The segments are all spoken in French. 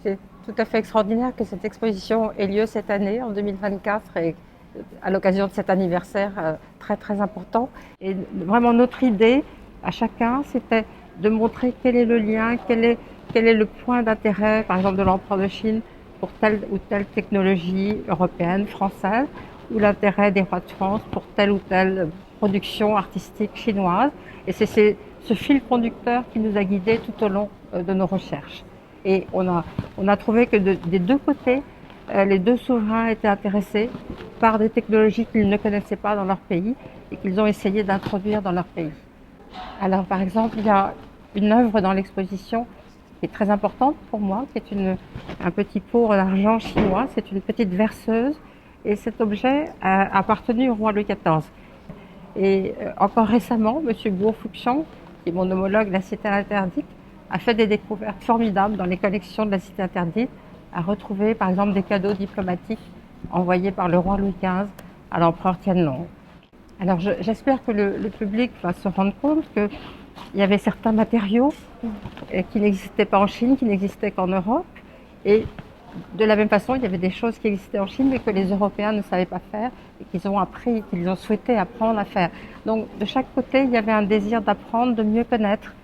C'est tout à fait extraordinaire que cette exposition ait lieu cette année, en 2024, et à l'occasion de cet anniversaire très très important. Et vraiment notre idée à chacun, c'était de montrer quel est le lien, quel est le point d'intérêt, par exemple de l'empereur de Chine, pour telle ou telle technologie européenne, française, ou l'intérêt des rois de France pour telle ou telle production artistique chinoise. Et c'est ce fil conducteur qui nous a guidés tout au long de nos recherches. Et on a trouvé que des deux côtés, les deux souverains étaient intéressés par des technologies qu'ils ne connaissaient pas dans leur pays et qu'ils ont essayé d'introduire dans leur pays. Alors par exemple, il y a une œuvre dans l'exposition qui est très importante pour moi, qui est un petit pot en argent chinois, c'est une petite verseuse et cet objet a appartenu au roi Louis XIV. Et encore récemment, M. Guo Fuxiang, qui est mon homologue de la Cité interdite, a fait des découvertes formidables dans les collections de la Cité interdite, a retrouvé par exemple des cadeaux diplomatiques envoyés par le roi Louis XV à l'empereur Tianlong. Alors j'espère que le public va se rendre compte qu'il y avait certains matériaux qui n'existaient pas en Chine, qui n'existaient qu'en Europe. Et de la même façon, il y avait des choses qui existaient en Chine, mais que les Européens ne savaient pas faire et qu'ils ont appris, qu'ils ont souhaité apprendre à faire. Donc de chaque côté, il y avait un désir d'apprendre, de mieux connaître.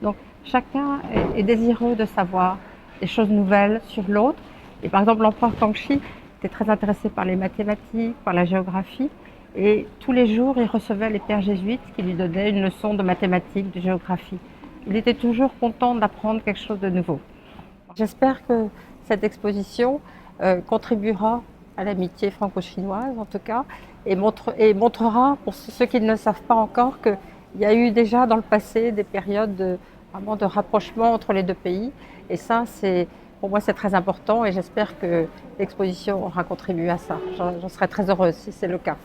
Donc chacun est désireux de savoir des choses nouvelles sur l'autre. Et par exemple, l'empereur Kangxi était très intéressé par les mathématiques, par la géographie. Et tous les jours, il recevait les pères jésuites qui lui donnaient une leçon de mathématiques, de géographie. Il était toujours content d'apprendre quelque chose de nouveau. J'espère que cette exposition contribuera à l'amitié franco-chinoise, en tout cas, et montrera, pour ceux qui ne le savent pas encore, qu'il y a eu déjà dans le passé des périodes vraiment de rapprochement entre les deux pays. Et ça, pour moi, c'est très important et j'espère que l'exposition aura contribué à ça. J'en serais très heureuse si c'est le cas.